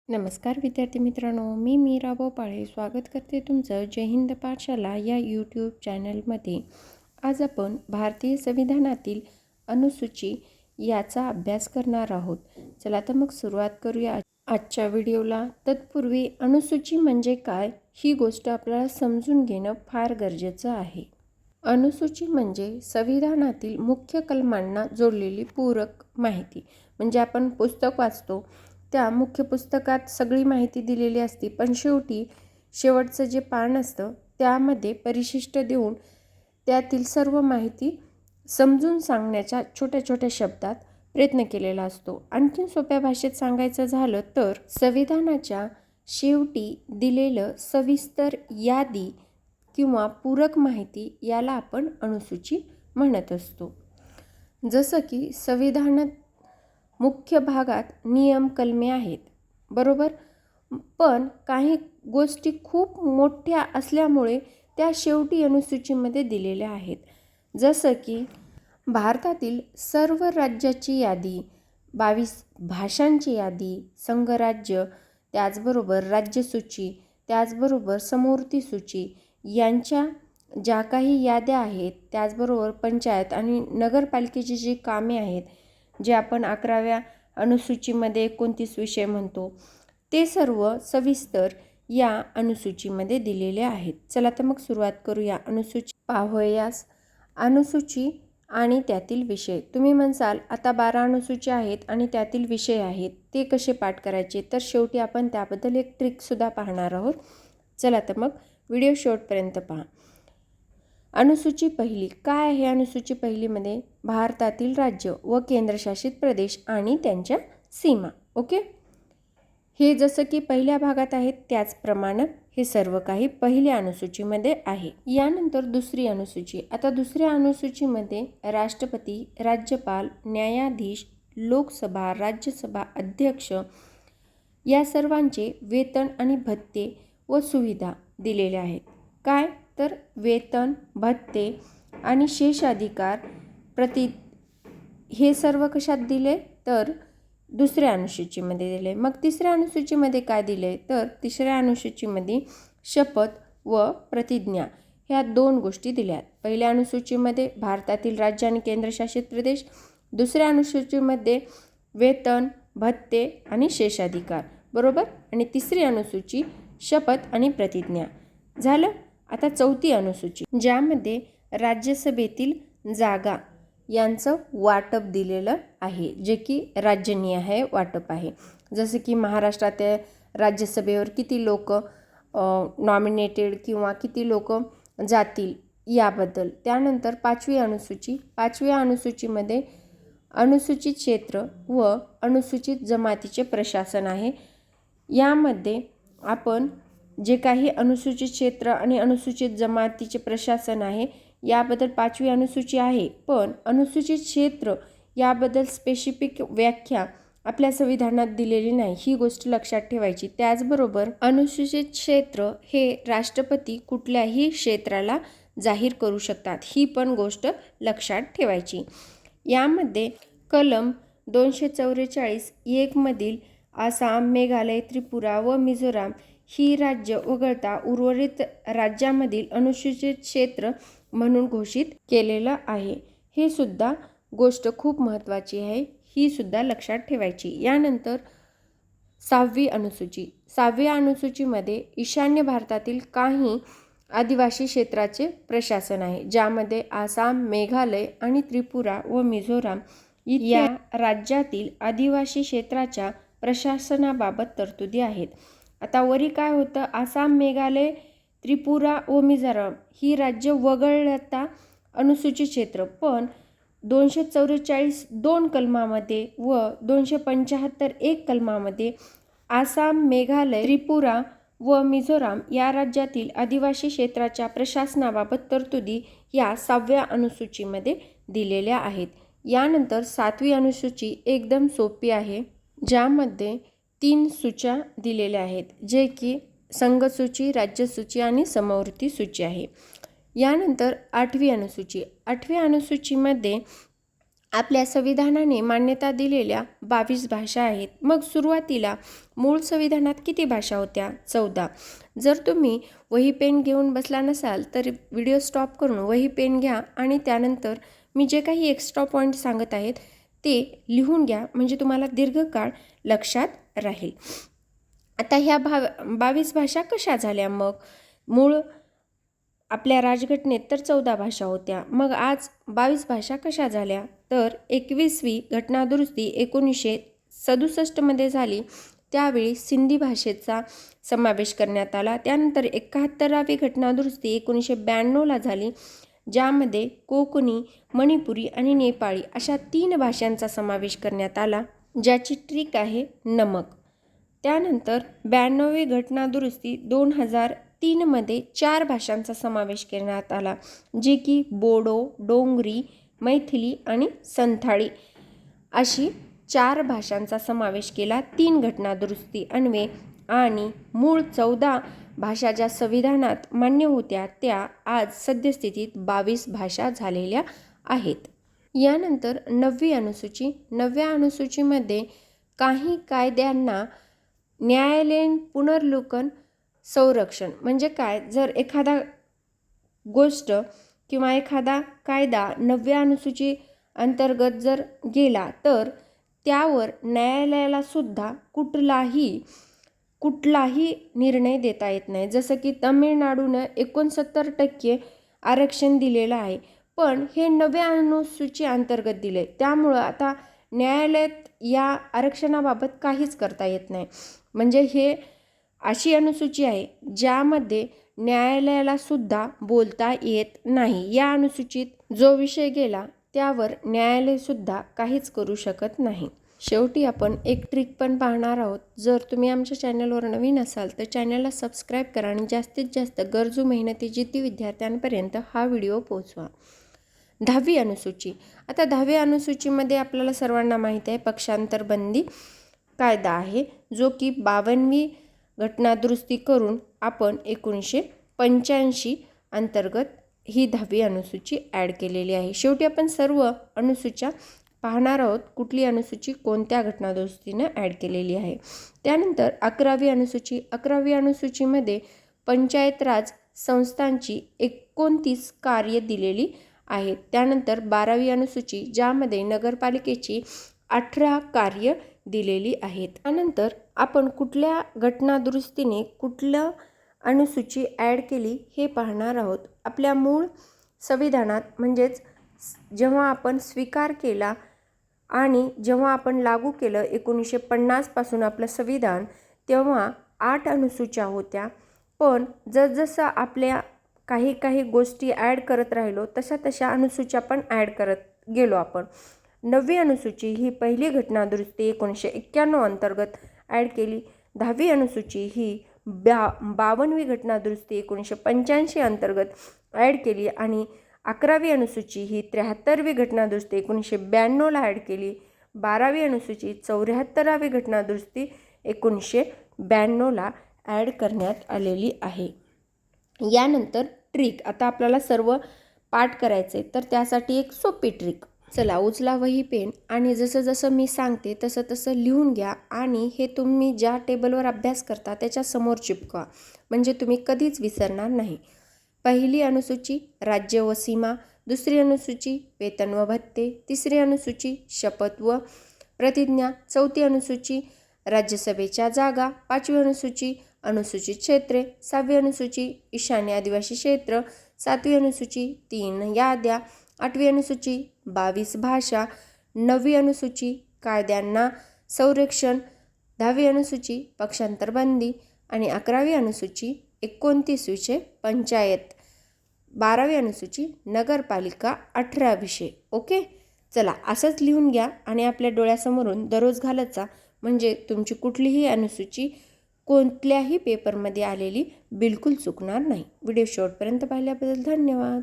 नमस्कार विद्यार्थी मित्रांनो, मी मीरा भोपाळे स्वागत करते तुमचं जय हिंद पाठशाला या यूट्यूब चॅनलमध्ये. आज आपण भारतीय संविधानातील अनुसूची याचा अभ्यास करणार आहोत. चला तर मग सुरुवात करूया आजच्या व्हिडिओला. तत्पूर्वी अनुसूची म्हणजे काय ही गोष्ट आपल्याला समजून घेणं फार गरजेचं आहे. अनुसूची म्हणजे संविधानातील मुख्य कलमांना जोडलेली पूरक माहिती. म्हणजे आपण पुस्तक वाचतो त्या मुख्य पुस्तकात सगळी माहिती दिलेली असते, पण शेवटचं जे पान असतं त्यामध्ये परिशिष्ट देऊन त्यातील सर्व माहिती समजून सांगण्याच्या छोट्या छोट्या शब्दात प्रयत्न केलेला असतो. आणखीन सोप्या भाषेत सांगायचं झालं तर संविधानाच्या शेवटी दिलेलं सविस्तर यादी किंवा पूरक माहिती याला आपण अनुसूची म्हणत असतो. जसं की संविधानात मुख्य भागात नियम कलमे आहेत, बरोबर, पण काही गोष्टी खूप मोठ्या असल्यामुळे त्या शेवटी अनुसूचीमध्ये दिलेल्या आहेत. जसं की भारतातील सर्व राज्याची यादी, 22 भाषांची यादी, संघराज्य, त्याचबरोबर राज्यसूची, त्याचबरोबर समवर्ती सूची यांच्या ज्या काही याद्या आहेत, त्याचबरोबर पंचायत आणि नगरपालिकेची जी कामे आहेत, जे आपण 11व्या अनुसूचीमध्ये 29 विषय म्हणतो, ते सर्व सविस्तर या अनुसूचीमध्ये दिलेले आहेत. चला तर मग सुरुवात करूया. अनुसूची पाहूयास. अनुसूची आणि त्यातील विषय. तुम्ही म्हणसाल आता 12 अनुसूची आहेत आणि त्यातील विषय आहेत, ते कसे पाठ करायचे? तर शेवटी आपण त्याबद्दल एक ट्रिकसुद्धा पाहणार आहोत. चला तर मग व्हिडिओ शेवटपर्यंत पहा. अनुसूची पहिली काय आहे? अनुसूची पहिलीमध्ये भारतातील राज्य व केंद्रशासित प्रदेश आणि त्यांच्या सीमा. ओके, हे जसं की पहिल्या भागात आहेत त्याचप्रमाणे हे सर्व काही पहिल्या अनुसूचीमध्ये आहे. यानंतर दुसरी अनुसूची. आता दुसऱ्या अनुसूचीमध्ये राष्ट्रपती, राज्यपाल, न्यायाधीश, लोकसभा, राज्यसभा अध्यक्ष या सर्वांचे वेतन आणि भत्ते व सुविधा दिलेल्या आहेत. काय तर वेतन, भत्ते आणि शेषाधिकार हे सर्व कशात दिले? तर दुसऱ्या अनुसूचीमध्ये दिले. मग तिसऱ्या अनुसूचीमध्ये काय दिले? तर तिसऱ्या अनुसूचीमध्ये शपथ व प्रतिज्ञा ह्या 2 गोष्टी दिल्यात. पहिल्या अनुसूचीमध्ये भारतातील राज्य आणि केंद्रशासित प्रदेश, दुसऱ्या अनुसूचीमध्ये वेतन, भत्ते आणि शेषाधिकार, बरोबर, आणि तिसरी अनुसूची शपथ आणि प्रतिज्ञा. झालं. आता चौथी अनुसूची, ज्यामध्ये राज्यसभेतील जागा यांचं वाटप दिलेलं आहे, जे की राज्यनिहाय वाटप आहे. जसं की महाराष्ट्रात राज्यसभेवर किती लोक नॉमिनेटेड किंवा किती लोक जातील याबद्दल. त्यानंतर 5वी अनुसूची. 5व्या अनुसूचीमध्ये अनुसूचित क्षेत्र व अनुसूचित जमातीचे प्रशासन आहे. यामध्ये आपण जे काही अनुसूचित क्षेत्र आणि अनुसूचित जमातीचे प्रशासन आहे याबद्दल 5वी अनुसूची आहे, पण अनुसूचित क्षेत्र याबद्दल स्पेसिफिक व्याख्या आपल्या संविधानात दिलेली नाही, ही गोष्ट लक्षात ठेवायची. त्याचबरोबर अनुसूचित क्षेत्र हे राष्ट्रपती कुठल्याही क्षेत्राला जाहीर करू शकतात, ही पण गोष्ट लक्षात ठेवायची. यामध्ये कलम 244(1) मधील आसाम, मेघालय, त्रिपुरा व मिझोराम ही राज्य वगळता उर्वरित राज्यामधील अनुसूचित क्षेत्र म्हणून घोषित केलेलं आहे. हे सुद्धा गोष्ट खूप महत्त्वाची आहे, ही सुद्धा लक्षात ठेवायची. यानंतर 6वी अनुसूची. 6व्या अनुसूचीमध्ये ईशान्य भारतातील काही आदिवासी क्षेत्राचे प्रशासन आहे, ज्यामध्ये आसाम, मेघालय आणि त्रिपुरा व मिझोराम या राज्यातील आदिवासी क्षेत्राच्या प्रशासनाबाबत तरतुदी आहेत. आता वरी काय होतं? आसाम, मेघालय, त्रिपुरा व मिझोराम ही राज्य वगळता अनुसूचित क्षेत्र, पण 244(2) कलमामध्ये व 275(1) कलमामध्ये आसाम, मेघालय, त्रिपुरा व मिझोराम या राज्यातील आदिवासी क्षेत्राच्या प्रशासनाबाबत तरतुदी या 6व्या अनुसूचीमध्ये दिलेल्या आहेत. यानंतर 7वी अनुसूची एकदम सोपी आहे, ज्यामध्ये 3 सूच्या दिलेल्या आहेत, जे की संघसूची, राज्यसूची आणि समवर्ती सूची आहे. यानंतर 8वी अनुसूची. 8व्या अनुसूचीमध्ये आपल्या संविधानाने मान्यता दिलेल्या 22 भाषा आहेत. मग सुरुवातीला मूळ संविधानात किती भाषा होत्या? 14. जर तुम्ही वही पेन घेऊन बसला नसाल तर व्हिडिओ स्टॉप करून वही पेन घ्या आणि त्यानंतर मी जे काही एक्स्ट्रा पॉईंट सांगत आहेत ते लिहून घ्या, म्हणजे तुम्हाला दीर्घकाळ लक्षात राहील. आता ह्या 22 भाषा कशा झाल्या? मग मूळ आपल्या राजघटनेत तर 14 भाषा होत्या. मग आज 22 भाषा कशा झाल्या? तर 21वी घटनादुरुस्ती 1967 मध्ये झाली. त्यावेळी सिंधी भाषेचा समावेश करण्यात आला. त्यानंतर 71वी घटनादुरुस्ती 1992ला झाली, ज्यामध्ये कोकणी, मणिपुरी आणि नेपाळी अशा 3 भाषांचा समावेश करण्यात आला, ज्याची ट्रिक आहे नमक. त्यानंतर 92वी घटनादुरुस्ती 2003 मध्ये 4 भाषांचा समावेश करण्यात आला, जे की बोडो, डोंगरी, मैथिली आणि संथाळी अशी 4 भाषांचा समावेश केला 3 घटनादुरुस्ती अन्वये. आणि मूळ 14 भाषा ज्या संविधानात मान्य होत्या त्या आज सद्यस्थितीत 22 भाषा झालेल्या आहेत. यानंतर 9वी अनुसूची. 9व्या अनुसूचीमध्ये काही कायद्यांना न्यायालयीन पुनर्विलोकन संरक्षण म्हणजे काय? जर एखादा गोष्ट किंवा एखादा कायदा 9व्या अनुसूची अंतर्गत जर गेला तर त्यावर न्यायालयाला सुद्धा कुठलाही निर्णय देता येत नाही. जसं की तमिळनाडूनं 69% आरक्षण दिलेलं आहे, पण हे 9व्या अनुसूची अंतर्गत दिले, त्यामुळं आता न्यायालयात या आरक्षणाबाबत काहीच करता येत नाही. म्हणजे हे अशी अनुसूची आहे ज्यामध्ये न्यायालयाला सुद्धा बोलता येत नाही. या अनुसूचित जो विषय गेला त्यावर न्यायालय सुद्धा काहीच करू शकत नाही. शेवटी आपण एक ट्रिक पण पाहणार आहोत. जर तुम्ही आमच्या चॅनलवर नवीन असाल तर चॅनलला सबस्क्राईब करा आणि जास्तीत जास्त गरजू मेहनती जिद्दी विद्यार्थ्यांपर्यंत हा व्हिडिओ पोहोचवा. 10वी अनुसूची. आता 10व्या अनुसूचीमध्ये आपल्याला सर्वांना माहीत आहे पक्षांतर बंदी कायदा आहे, जो की 52वी घटनादुरुस्ती करून आपण 1985 अंतर्गत ही 10वी अनुसूची ॲड केलेली आहे. शेवटी आपण सर्व अनुसूच्या पाहणार आहोत, कुठली अनुसूची कोणत्या घटनादुरुस्तीनं ॲड केलेली आहे. त्यानंतर 11वी अनुसूची. 11वी अनुसूचीमध्ये पंचायत राज संस्थांची 29 कार्य दिलेली आहेत. त्यानंतर 12वी अनुसूची, ज्यामध्ये नगरपालिकेची 18 कार्य दिलेली आहेत. त्यानंतर आपण कुठल्या घटनादुरुस्तीने कुठलं अनुसूची ॲड केली हे पाहणार आहोत. आपल्या मूळ संविधानात म्हणजेच जेव्हा आपण स्वीकार केला आणि जेव्हा आपण लागू केलं 1950 पासून आपलं संविधान, तेव्हा 8 अनुसूच्या होत्या. पण जसजसं आपल्या काही गोष्टी ॲड करत राहिलो तशा अनुसूच्या पण ॲड करत गेलो आपण. 9वी अनुसूची ही पहिली घटनादुरुस्ती 1991 अंतर्गत ॲड केली. 10वी अनुसूची ही 52वी घटनादुरुस्ती 1985 अंतर्गत ॲड केली आणि 11वी अनुसूची ही 73वी घटनादुरुस्ती 1992ला ॲड केली. 12वी अनुसूची 74वी घटनादुरुस्ती 1992ला ॲड करण्यात आलेली आहे. यानंतर ट्रिक. आता आपल्याला सर्व पाठ करायचे तर त्यासाठी एक सोपी ट्रिक. चला उचला वही पेन आणि जसं मी सांगते तसं लिहून घ्या आणि हे तुम्ही ज्या टेबलवर अभ्यास करता त्याच्या समोर चिपका, म्हणजे तुम्ही कधीच विसरणार नाही. पहिली अनुसूची राज्य व सीमा. दुसरी अनुसूची वेतन व भत्ते. तिसरी अनुसूची शपथ व प्रतिज्ञा. चौथी अनुसूची राज्यसभेच्या जागा. 5वी अनुसूची अनुसूचित क्षेत्रे. 6वी अनुसूची ईशान्य आदिवासी क्षेत्र. 7वी अनुसूची 3 याद्या. 8वी अनुसूची 22 भाषा. 9वी अनुसूची कायद्यांना संरक्षण. 10वी अनुसूची पक्षांतर बंदी आणि 11वी अनुसूची 29 विषय पंचायत. 12वी अनुसूची नगरपालिका 18 विषय. ओके, चला असंच लिहून घ्या आणि आपल्या डोळ्यासमोरून दररोज घालत जा, म्हणजे तुमची कुठलीही अनुसूची कोणत्याही पेपरमध्ये आलेली बिलकुल चुकणार नाही. व्हिडिओ शेवटपर्यंत पाहिल्याबद्दल धन्यवाद.